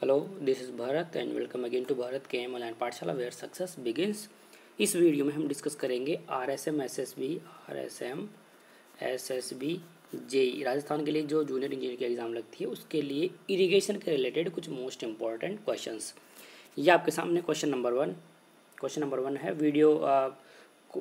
Hello, this is Bharat and welcome again to Bharat के M online Pathshala where success begins. इस वीडियो में हम डिस्कस करेंगे आरएसएम एसएसबी जेई राजस्थान के लिए जो जूनियर इंजीनियर की एग्ज़ाम लगती है उसके लिए इरिगेशन के रिलेटेड कुछ मोस्ट इंपॉर्टेंट क्वेश्चंस। ये आपके सामने क्वेश्चन नंबर वन है। वीडियो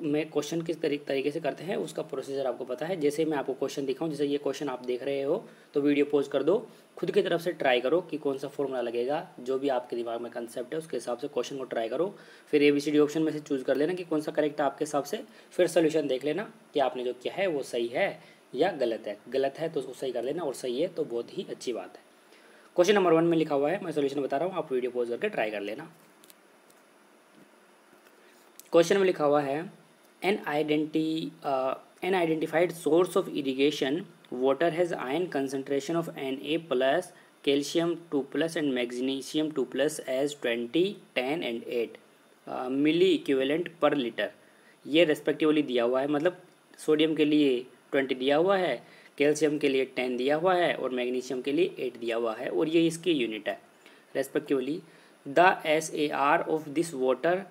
में क्वेश्चन किस तरीके से करते हैं उसका प्रोसीजर आपको पता है। जैसे मैं आपको क्वेश्चन दिखाऊं, जैसे ये क्वेश्चन आप देख रहे हो तो वीडियो पॉज कर दो, खुद की तरफ से ट्राई करो कि कौन सा फॉर्मूला लगेगा, जो भी आपके दिमाग में कंसेप्ट है उसके हिसाब से क्वेश्चन को ट्राई करो। फिर ABCD ऑप्शन में से चूज़ कर लेना कि कौन सा करेक्ट है आपके हिसाब से। फिर सोल्यूशन देख लेना कि आपने जो किया है वो सही है या गलत है। गलत है तो उसको सही कर लेना और सही है तो बहुत ही अच्छी बात है। क्वेश्चन नंबर 1 में लिखा हुआ है, मैं सोल्यूशन बता रहा हूँ, आप वीडियो पॉज करके ट्राई कर लेना। क्वेश्चन में लिखा हुआ है an identified source of irrigation water has ion concentration of Na plus, calcium 2 plus and magnesium 2 plus as 20, 10 and 8 milli equivalent per litre. ये रेस्पेक्टिवली दिया हुआ है, मतलब सोडियम के लिए 20 दिया हुआ है, कैल्शियम के लिए 10 दिया हुआ है और मैग्नीशियम के लिए 8 दिया हुआ है, और ये इसकी यूनिट है respectively. The SAR of this water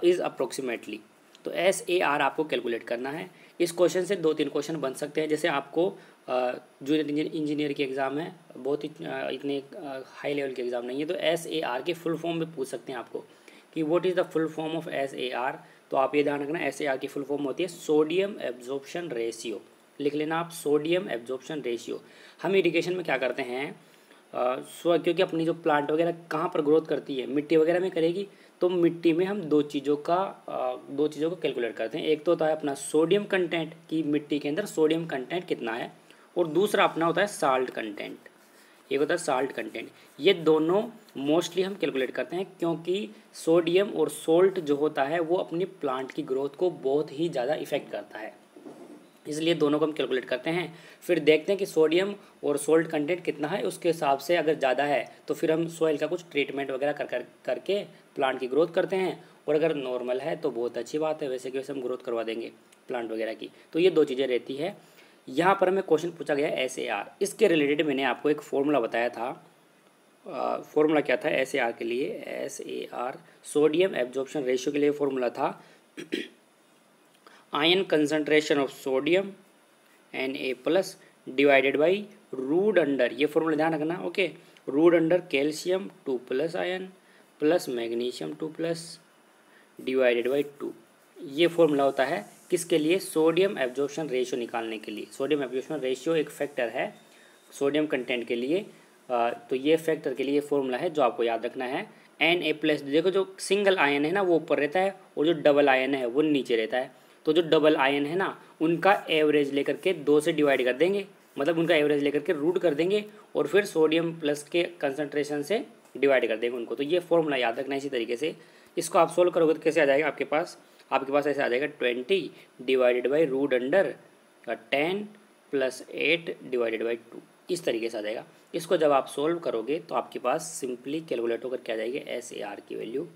is approximately. तो SAR आपको कैलकुलेट करना है। इस क्वेश्चन से 2-3 क्वेश्चन बन सकते हैं। जैसे आपको जूनियर इंजीनियर की एग्ज़ाम है, बहुत इतने हाई लेवल की एग्ज़ाम नहीं है, तो SAR की फुल फॉर्म में पूछ सकते हैं आपको कि what is the full form of SAR। तो आप ये ध्यान रखना, SAR की फुल फॉर्म होती है सोडियम एब्जॉर्प्शन रेशियो। लिख लेना आप, सोडियम एब्जॉर्प्शन रेशियो। हम इरिगेशन में क्या करते हैं, क्योंकि अपनी जो प्लांट वगैरह कहाँ पर ग्रोथ करती है, मिट्टी वगैरह में करेगी, तो मिट्टी में हम दो चीज़ों को कैलकुलेट करते हैं। एक तो होता है अपना सोडियम कंटेंट कि मिट्टी के अंदर सोडियम कंटेंट कितना है, और दूसरा अपना होता है साल्ट कंटेंट। एक होता है साल्ट कंटेंट। ये दोनों मोस्टली हम कैलकुलेट करते हैं क्योंकि सोडियम और सोल्ट जो होता है वो अपनी प्लांट की ग्रोथ को बहुत ही ज़्यादा इफेक्ट करता है, इसलिए दोनों को हम कैलकुलेट करते हैं। फिर देखते हैं कि सोडियम और सोल्ट कंटेंट कितना है, उसके हिसाब से अगर ज़्यादा है तो फिर हम सॉइल का कुछ ट्रीटमेंट वगैरह करके प्लांट की ग्रोथ करते हैं, और अगर नॉर्मल है तो बहुत अच्छी बात है, वैसे कि वैसे हम ग्रोथ करवा देंगे प्लांट वगैरह की। तो ये दो चीज़ें रहती है। यहाँ पर हमें क्वेश्चन पूछा गया SAR, इसके रिलेटेड मैंने आपको एक फॉर्मूला बताया था। फॉर्मूला क्या था SAR के लिए? SAR सोडियम एब्जॉर्प्शन रेशियो के लिए फॉर्मूला था ion concentration of sodium Na plus divided by root under, ये फॉर्मूला ध्यान रखना, okay, root under calcium 2 plus ion plus magnesium 2 plus divided by 2। ये फॉर्मूला होता है किसके लिए? सोडियम एब्जॉर्प्शन रेशियो निकालने के लिए। सोडियम एब्जॉर्प्शन रेशियो एक फैक्टर है सोडियम कंटेंट के लिए, तो ये फैक्टर के लिए फॉर्मूला है जो आपको याद रखना है। Na प्लस, देखो जो सिंगल आयन है ना वो ऊपर रहता है और जो डबल आयन है वो नीचे रहता है। तो जो डबल आयन है ना उनका एवरेज लेकर के 2 से डिवाइड कर देंगे, मतलब उनका एवरेज लेकर के रूट कर देंगे और फिर सोडियम प्लस के कंसंट्रेशन से डिवाइड कर देंगे उनको। तो ये फॉर्मूला याद रखना है। इसी तरीके से इसको आप सोल्व करोगे तो कैसे आ जाएगा आपके पास ऐसे आ जाएगा 20 divided by root under 10 plus 8 divided by 2, इस तरीके से आ जाएगा। इसको जब आप सोल्व करोगे तो आपके पास सिंपली कैलकुलेट होकर क्या आ जाएगी, SAR की वैल्यू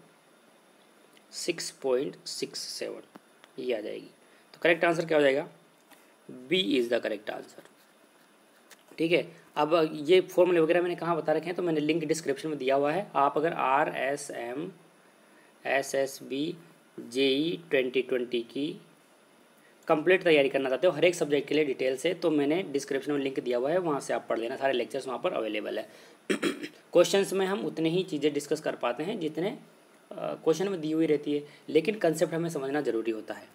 6.67 ये आ जाएगी। तो करेक्ट आंसर क्या हो जाएगा? B is the correct answer. ठीक है, अब ये फॉर्मूले वगैरह मैंने कहाँ बता रखे हैं, तो मैंने लिंक डिस्क्रिप्शन में दिया हुआ है। आप अगर RSM SSB JEE 2020 की कंप्लीट तैयारी करना चाहते हो हर एक सब्जेक्ट के लिए डिटेल से, तो मैंने डिस्क्रिप्शन में लिंक दिया हुआ है, वहाँ से आप पढ़ लेना। सारे लेक्चर्स वहाँ पर अवेलेबल है। क्वेश्चंस में हम उतने ही चीज़ें डिस्कस कर पाते हैं जितने क्वेश्चन में दी हुई रहती है, लेकिन कंसेप्ट हमें समझना ज़रूरी होता है।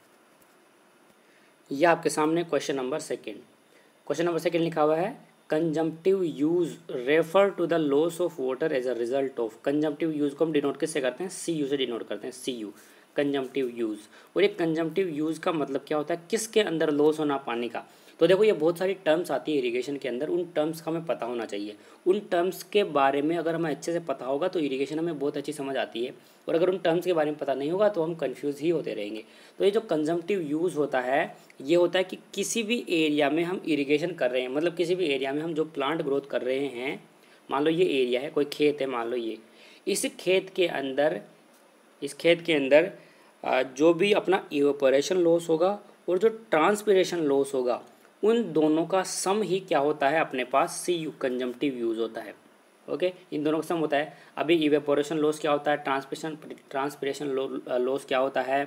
यह आपके सामने क्वेश्चन नंबर सेकेंड लिखा हुआ है, consumptive use refer to the loss of water as a result of. Consumptive use को हम डिनोट किससे करते हैं? CU से डिनोट करते हैं, CU कंजम्पटिव यूज। और ये कंजम्पटिव यूज का मतलब क्या होता है, किसके अंदर लॉस होना पानी का। तो देखो ये बहुत सारी टर्म्स आती है इरिगेशन के अंदर, उन टर्म्स का हमें पता होना चाहिए। उन टर्म्स के बारे में अगर हमें अच्छे से पता होगा तो इरिगेशन हमें बहुत अच्छी समझ आती है, और अगर उन टर्म्स के बारे में पता नहीं होगा तो हम कंफ्यूज ही होते रहेंगे। तो ये जो कंजम्पटिव यूज़ होता है ये होता है कि किसी भी एरिया में हम इरिगेशन कर रहे हैं, मतलब किसी भी एरिया में हम जो प्लांट ग्रोथ कर रहे हैं, मान लो ये एरिया है, कोई खेत है, मान लो ये, इस खेत के अंदर जो भी अपना इवेपोरेशन लॉस होगा और जो ट्रांसपिरेशन लॉस होगा, उन दोनों का सम ही क्या होता है अपने पास? CU कंजम्पटिव यूज़ होता है। ओके, इन दोनों का सम होता है। अभी इवेपोरेशन लॉस क्या होता है, ट्रांसपिरेशन लॉस क्या होता है,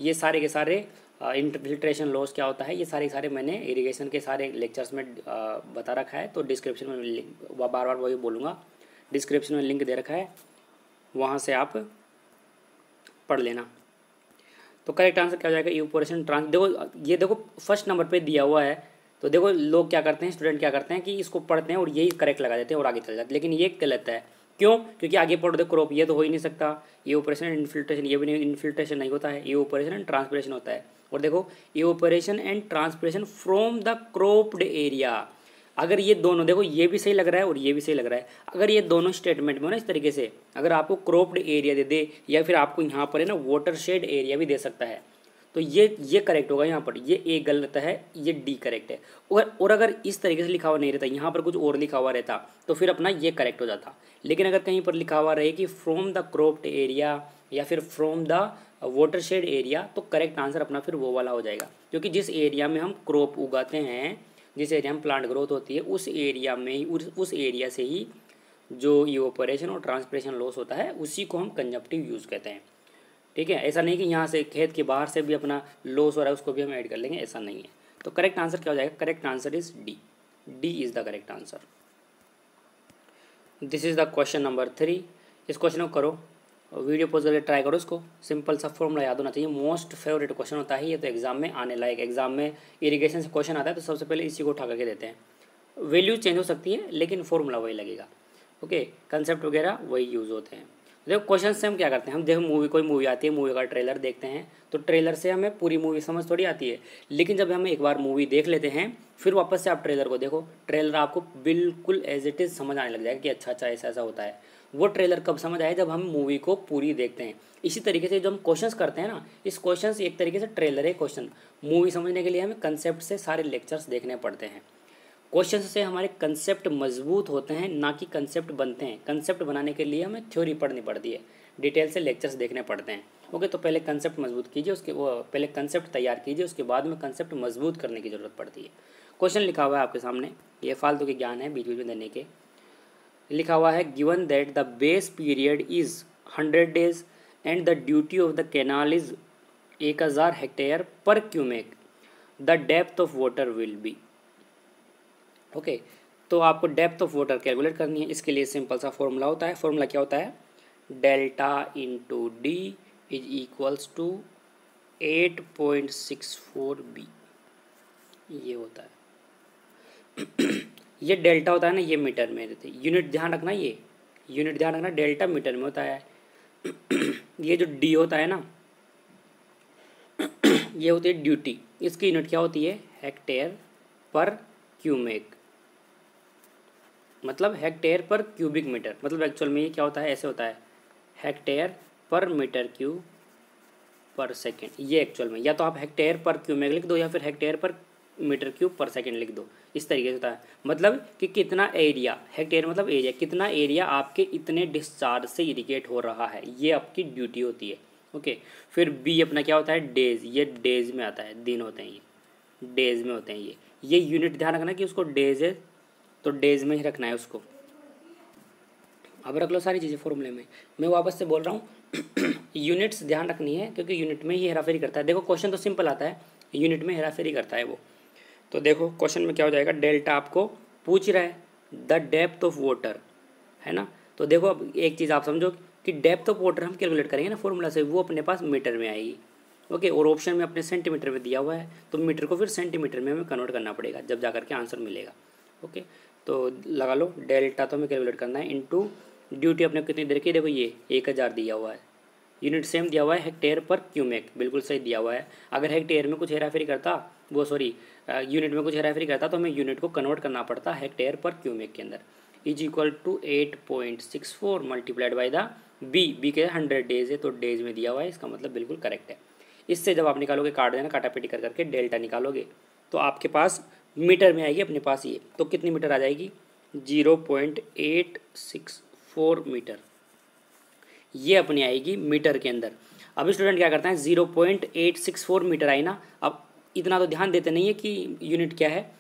ये सारे के सारे इन्फिल्ट्रेशन लॉस क्या होता है, ये सारे सारे मैंने इरिगेशन के सारे लेक्चर्स में बता रखा है। तो डिस्क्रिप्शन में बार बार वही बोलूँगा, डिस्क्रिप्शन में लिंक दे रखा है, वहाँ से आप पढ़ लेना। तो करेक्ट आंसर क्या हो जाएगा, इवेपोरेशन देखो ये देखो फर्स्ट नंबर पे दिया हुआ है। तो देखो लोग क्या करते हैं, स्टूडेंट क्या करते हैं कि इसको पढ़ते हैं और यही करेक्ट लगा देते हैं और आगे चल जाते हैं, लेकिन ये गलत है। क्यों? क्योंकि आगे पढ़ो देखो क्रॉप, ये तो हो ही नहीं सकता। इवेपोरेशन एंड इन्फिल्ट्रेशन, ये भी नहीं, इन्फिल्ट्रेशन नहीं होता है, इवेपोरेशन एंड ट्रांसपिरेशन होता है। और देखो evaporation and transpiration from the cropped area, अगर ये दोनों देखो ये भी सही लग रहा है और ये भी सही लग रहा है, अगर ये दोनों स्टेटमेंट में हो ना इस तरीके से, अगर आपको क्रॉप्ड एरिया दे दे या फिर आपको यहाँ पर है ना वाटर शेड एरिया भी दे सकता है, तो ये करेक्ट होगा। यहाँ पर ये ए गलत है, ये डी करेक्ट है। और अगर इस तरीके से लिखा हुआ नहीं रहता, यहाँ पर कुछ और लिखा हुआ रहता तो फिर अपना ये करेक्ट हो जाता। लेकिन अगर कहीं पर लिखा हुआ रहे कि फ्रॉम द क्रॉप्ड एरिया या फिर from the water shade area, तो करेक्ट आंसर अपना फिर वो वाला हो जाएगा। क्योंकि जिस एरिया में हम क्रॉप उगाते हैं, जिस एरिया में प्लांट ग्रोथ होती है, उस एरिया में ही उस एरिया से ही जो इवेपोरेशन और ट्रांसपिरेशन लॉस होता है उसी को हम कंजप्टिव यूज़ कहते हैं। ठीक है, ऐसा नहीं कि यहाँ से खेत के बाहर से भी अपना लॉस हो रहा है उसको भी हम ऐड कर लेंगे, ऐसा नहीं है। तो करेक्ट आंसर क्या हो जाएगा, correct answer is D, D is the correct answer. This is the question number 3। इस क्वेश्चन को करो, वीडियो पॉज करके ट्राई करो इसको, सिंपल सा फॉर्मूला याद होना चाहिए। मोस्ट फेवरेट क्वेश्चन होता है ये, तो एग्जाम में आने लायक, एग्जाम में इरिगेशन से क्वेश्चन आता है तो सबसे पहले इसी को उठा करके देते हैं। वैल्यू चेंज हो सकती है लेकिन फॉर्मूला वही लगेगा। ओके, कंसेप्ट वगैरह वही यूज़ होते हैं। देखो क्वेश्चन से हम क्या करते हैं, हम देखो मूवी, कोई मूवी आती है, मूवी का ट्रेलर देखते हैं, तो ट्रेलर से हमें पूरी मूवी समझ थोड़ी आती है। लेकिन जब हम एक बार मूवी देख लेते हैं फिर वापस से आप ट्रेलर को देखो, ट्रेलर आपको बिल्कुल एज इट इज़ समझ आने लग जाएगा कि अच्छा अच्छा ऐसा ऐसा होता है। वो ट्रेलर कब समझ आए, जब हम मूवी को पूरी देखते हैं। इसी तरीके से जो हम क्वेश्चंस करते हैं ना, इस क्वेश्चन एक तरीके से ट्रेलर है क्वेश्चन। मूवी समझने के लिए हमें कंसेप्ट से सारे लेक्चर्स देखने पड़ते हैं। क्वेश्चन से हमारे कंसेप्ट मजबूत होते हैं, ना कि कंसेप्ट बनते हैं। कंसेप्ट बनाने के लिए हमें थ्योरी पढ़नी पड़ती है, डिटेल से लेक्चर्स देखने पड़ते हैं। ओके, तो पहले कंसेप्ट मजबूत कीजिए, उसके वो पहले कंसेप्ट तैयार कीजिए, उसके बाद में कंसेप्ट मजबूत करने की ज़रूरत पड़ती है। क्वेश्चन लिखा हुआ है आपके सामने, ये फालतू के ज्ञान है बीच बीच में देने के। लिखा हुआ है given that the base period is 100 days and the duty of the canal is 1000 hectare per cumec, the depth of water will be. Okay, तो आपको डेप्थ ऑफ वाटर कैलकुलेट करनी है। इसके लिए सिंपल सा फॉर्मूला होता है। फॉर्मूला क्या होता है, delta into D is equals to 8.64 B, ये होता है। ये डेल्टा होता है ना, ये मीटर में रहते, यूनिट ध्यान रखना, ये यूनिट ध्यान रखना, डेल्टा मीटर में होता है। ये जो डी होता है ना, ये होती है ड्यूटी, इसकी यूनिट क्या होती है, हेक्टेयर पर क्यूमेक, मतलब हेक्टेयर पर क्यूबिक मीटर। मतलब एक्चुअल में ये क्या होता है, ऐसे होता है, हेक्टेयर पर मीटर क्यूब पर सेकेंड। ये एक्चुअल में या तो आप हेक्टेयर पर क्यूबिक लिख दो या फिर हेक्टेयर पर मीटर क्यूब पर सेकेंड लिख दो, इस तरीके से होता है। मतलब कि कितना एरिया, हेक्टेयर मतलब एरिया, कितना एरिया आपके इतने डिस्चार्ज से इरिगेट हो रहा है, ये आपकी ड्यूटी होती है। ओके, फिर बी अपना क्या होता है, डेज, ये डेज में आता है, दिन होते हैं ये, डेज में होते हैं ये यूनिट ध्यान रखना कि उसको डेज है तो डेज में ही रखना है उसको। अब रख लो सारी चीज़ें फॉर्मूले में। मैं वापस से बोल रहा हूँ यूनिट्स ध्यान रखनी है क्योंकि यूनिट में ही हेराफेरी करता है। देखो क्वेश्चन तो सिंपल आता है, यूनिट में हेराफेरी करता है वो। तो देखो क्वेश्चन में क्या हो जाएगा, डेल्टा आपको पूछ रहा है, द डेप्थ ऑफ वाटर, है ना। तो देखो अब एक चीज़ आप समझो कि डेप्थ ऑफ वाटर हम कैलकुलेट करेंगे ना फॉर्मूला से, वो अपने पास मीटर में आएगी। ओके, और ऑप्शन में अपने सेंटीमीटर में दिया हुआ है, तो मीटर को फिर सेंटीमीटर में हमें कन्वर्ट करना पड़ेगा जब जा करके आंसर मिलेगा। ओके, तो लगा लो डेल्टा तो हमें कैलकुलेट करना है, इनटू ड्यूटी अपने कितनी देर की, देखो ये 1000 दिया हुआ है, यूनिट सेम दिया हुआ है, हेक्टेयर पर क्यूमेक बिल्कुल सही दिया हुआ है। अगर हेक्टेयर में कुछ हेराफेरी करता, वो सॉरी यूनिट में कुछ हेराफेरी करता तो हमें यूनिट को कन्वर्ट करना पड़ता हेक्टेयर पर क्यूमेक के अंदर। Is equal to 8.64 multiplied by the B के 100 डेज है तो डेज में दिया हुआ है, इसका मतलब बिल्कुल करेक्ट है। इससे जब आप निकालोगे, काट देना, काटापीटी कर करके डेल्टा निकालोगे तो आपके पास मीटर में आएगी अपने पास ये, तो कितनी मीटर आ जाएगी, 0.864 मीटर, ये अपनी आएगी मीटर के अंदर। अब स्टूडेंट क्या करता है, 0.864 मीटर आई ना, अब इतना तो ध्यान देते नहीं है कि यूनिट क्या है,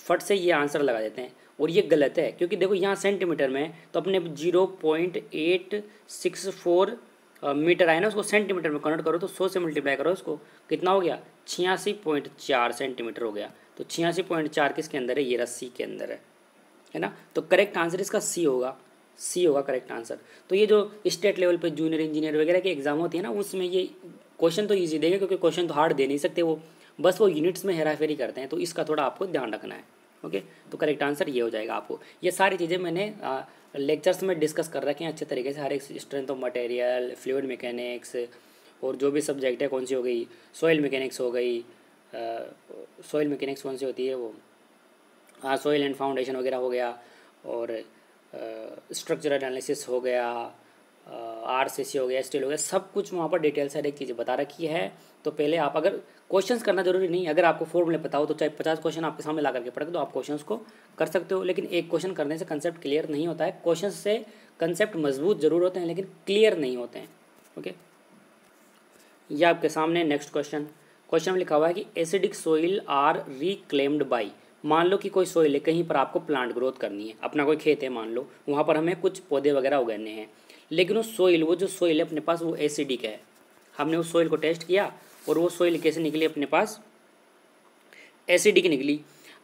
फट से ये आंसर लगा देते हैं और ये गलत है, क्योंकि देखो यहाँ सेंटीमीटर में तो अपने 0.864 मीटर आए ना, उसको सेंटीमीटर में कन्वर्ट करो तो 100 से मल्टीप्लाई करो उसको, कितना हो गया 86.4 सेंटीमीटर हो गया। तो 86.4 किसके अंदर है, ये रस्सी के अंदर है ना। तो करेक्ट आंसर इसका सी होगा, सी होगा करेक्ट आंसर। तो ये जो स्टेट लेवल पे जूनियर इंजीनियर वगैरह की एग्जाम होती है ना, उसमें ये क्वेश्चन तो ईजी देंगे, क्योंकि क्वेश्चन तो हार्ड दे नहीं सकते वो, बस वो यूनिट्स में हेराफेरी करते हैं, तो इसका थोड़ा आपको ध्यान रखना है। ओके, तो करेक्ट आंसर ये हो जाएगा आपको। ये सारी चीज़ें मैंने लेक्चर्स में डिस्कस कर रखे हैं अच्छे तरीके से, हर एक strength of material, fluid mechanics, और जो भी सब्जेक्ट है, कौन सी हो गई सॉइल मैकेनिक्स हो गई, सॉइल मैकेनिक्स कौन सी होती है वो, हाँ सॉइल एंड फाउंडेशन वगैरह हो गया, और स्ट्रक्चरल एनालिसिस हो गया, आरसीसी हो गया, स्टील हो गया, सब कुछ वहाँ पर डिटेल से हर एक चीज़ बता रखी है। तो पहले आप, अगर क्वेश्चंस करना जरूरी नहीं, अगर आपको फॉर्मूले पता हो तो चाहे 50 क्वेश्चन आपके सामने ला करके पढ़, तो आप क्वेश्चंस को कर सकते हो, लेकिन एक क्वेश्चन करने से कंसेप्ट क्लियर नहीं होता है। क्वेश्चन से कंसेप्ट मजबूत जरूर होते हैं, लेकिन क्लियर नहीं होते हैं। ओके, ये आपके सामने नेक्स्ट क्वेश्चन में लिखा हुआ है कि acidic soil are reclaimed by. मान लो कि कोई सोइल है, कहीं पर आपको प्लांट ग्रोथ करनी है, अपना कोई खेत है मान लो, वहाँ पर हमें कुछ पौधे वगैरह उगाने हैं, लेकिन वो जो सोइल है अपने पास वो एसिडिक है। हमने उस सोइल को टेस्ट किया और वो सोइल कैसे निकली अपने पास, एसिडिक निकली।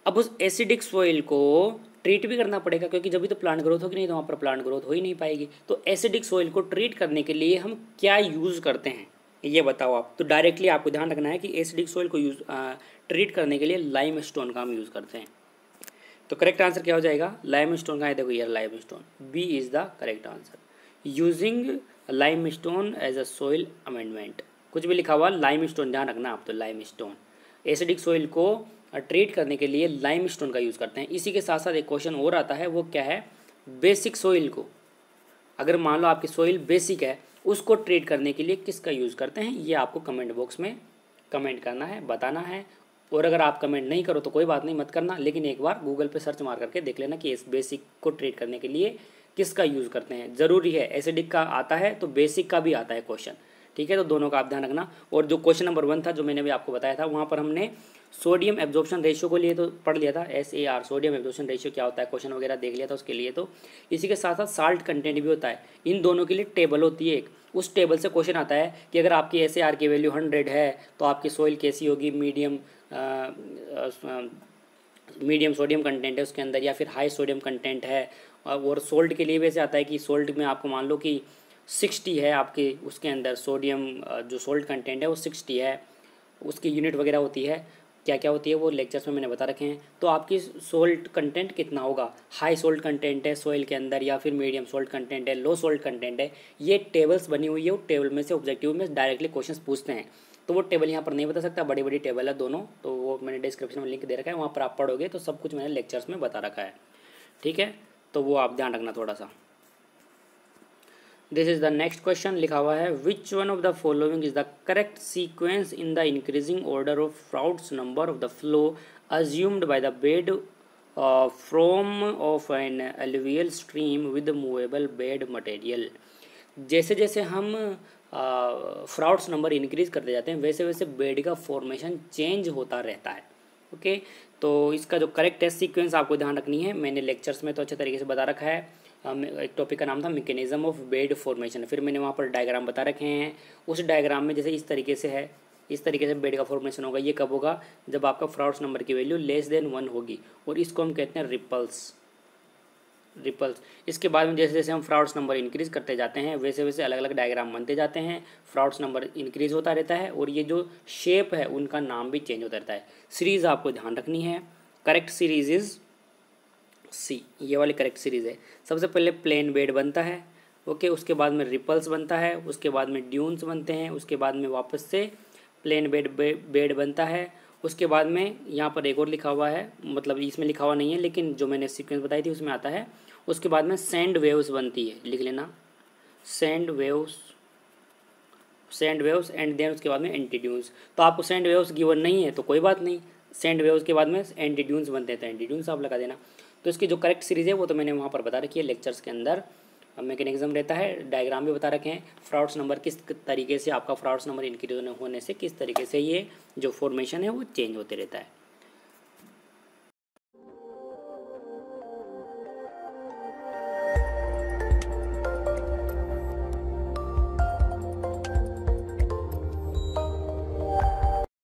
अब उस एसिडिक सोइल को ट्रीट भी करना पड़ेगा, क्योंकि जब भी तो प्लांट ग्रोथ होगी, नहीं तो वहाँ पर प्लांट ग्रोथ हो ही नहीं पाएगी। तो एसिडिक सोइल को ट्रीट करने के लिए हम क्या यूज़ करते हैं ये बताओ आप। तो डायरेक्टली आपको ध्यान रखना है कि एसिडिक सोइल को ट्रीट करने के लिए लाइम स्टोन का हम यूज़ करते हैं। तो करेक्ट आंसर क्या हो जाएगा, लाइम स्टोन का है, देखो यार limestone, B is the correct answer. Using limestone as a soil amendment, कुछ भी लिखा हुआ लाइम स्टोन ध्यान रखना आप। तो लाइम स्टोन एसिडिक सोइल को ट्रीट करने के लिए लाइम स्टोन का यूज़ करते हैं। इसी के साथ साथ एक क्वेश्चन और आता है, वो क्या है, बेसिक सोइल को, अगर मान लो आपकी सोइल बेसिक है, उसको ट्रीट करने के लिए किसका यूज़ करते हैं, ये आपको कमेंट बॉक्स में कमेंट करना है, बताना है। और अगर आप कमेंट नहीं करो तो कोई बात नहीं, मत करना, लेकिन एक बार गूगल पे सर्च मार करके देख लेना कि इस बेसिक को ट्रीट करने के लिए किसका यूज़ करते हैं। ज़रूरी है, एसिडिक का आता है तो बेसिक का भी आता है क्वेश्चन, ठीक है। तो दोनों का आप ध्यान रखना। और जो क्वेश्चन नंबर 1 था, जो मैंने भी आपको बताया था, वहाँ पर हमने सोडियम एब्जॉर्प्शन रेशियो को लिए तो पढ़ लिया था, SAR सोडियम एब्जॉर्प्शन रेशियो क्या होता है, क्वेश्चन वगैरह देख लिया था उसके लिए। तो इसी के साथ साथ साल्ट कंटेंट भी होता है, इन दोनों के लिए टेबल होती है एक, उस टेबल से क्वेश्चन आता है कि अगर आपकी SAR की वैल्यू 100 है तो आपकी सोइल कैसी होगी, मीडियम सोडियम कंटेंट है उसके अंदर, या फिर हाई सोडियम कंटेंट है। और सोल्ट के लिए वैसे आता है कि सोल्ट में आपको मान लो कि 60 है आपके उसके अंदर सोडियम, जो सोल्ट कंटेंट है वो 60 है, उसकी यूनिट वगैरह होती है, क्या क्या होती है वो लेक्चर्स में मैंने बता रखे हैं। तो आपकी सोल्ट कंटेंट कितना होगा, हाई सोल्ट कंटेंट है सोइल के अंदर, या फिर मीडियम सोल्ट कंटेंट है, लो सोल्ट कंटेंट है, ये टेबल्स बनी हुई है। वो टेबल में से ऑब्जेक्टिव में डायरेक्टली क्वेश्चन पूछते हैं, तो वो टेबल यहाँ पर नहीं बता सकता, बड़ी बड़ी टेबल है दोनों, तो वो मैंने डिस्क्रिप्शन में लिंक दे रखा है, वहाँ पर आप पढ़ोगे तो सब कुछ मैंने लेक्चर्स में बता रखा है, ठीक है। तो वो आप ध्यान रखना थोड़ा सा। This is the next question, लिखा हुआ है which one of the following is the correct sequence in the increasing order of Froude's number of the flow assumed by the bed from of an alluvial stream with movable bed material. जैसे जैसे हम फ्राउट्स number increase करते जाते हैं, वैसे वैसे bed का formation change होता रहता है। ओके, तो इसका जो करेक्ट है सीक्वेंस आपको ध्यान रखनी है, मैंने लेक्चर्स में तो अच्छे तरीके से बता रखा है। एक टॉपिक का नाम था मैकेनिज्म ऑफ बेड फॉर्मेशन, फिर मैंने वहाँ पर डायग्राम बता रखे हैं। उस डायग्राम में जैसे इस तरीके से है, इस तरीके से बेड का फॉर्मेशन होगा। ये कब होगा, जब आपका फ्राउट्स नंबर की वैल्यू लेस देन 1 होगी, और इसको हम कहते हैं रिपल्स। इसके बाद में जैसे जैसे हम फ्राउट्स नंबर इंक्रीज करते जाते हैं, वैसे वैसे अलग अलग डायग्राम बनते जाते हैं, फ्राउट्स नंबर इंक्रीज होता रहता है, और ये जो शेप है उनका नाम भी चेंज होता रहता है। सीरीज़ आपको ध्यान रखनी है, करेक्ट सीरीज इज सी, ये वाली करेक्ट सीरीज़ है। सबसे पहले प्लेन बेड बनता है, ओके, उसके बाद में रिपल्स बनता है, उसके बाद में ड्यून्स बनते हैं, उसके बाद में वापस से प्लेन बेड बनता है। उसके बाद में यहाँ पर एक और लिखा हुआ है, मतलब इसमें लिखा हुआ नहीं है, लेकिन जो मैंने सीक्वेंस बताई थी उसमें आता है। उसके बाद में सैंड वेव्स बनती है, लिख लेना, सैंड वेव्स एंड देन उसके बाद में एंटीड्यून्स। तो आपको सैंड वेव्स गिवन नहीं है तो कोई बात नहीं, सैंड वेव्स के बाद में एंटीड्यून्स बनते हैं, तो एंटीड्यून्स आप लगा देना। तो इसकी जो करेक्ट सीरीज़ है वो तो मैंने वहाँ पर बता रखी है लेक्चर्स के अंदर, मैकेनिज्म रहता है, डायग्राम भी बता रखे हैं। फ्राउट्स नंबर किस तरीके से आपका फ्राउट्स नंबर इंक्रीज होने से किस तरीके से ये जो फॉर्मेशन है वो चेंज होते रहता है।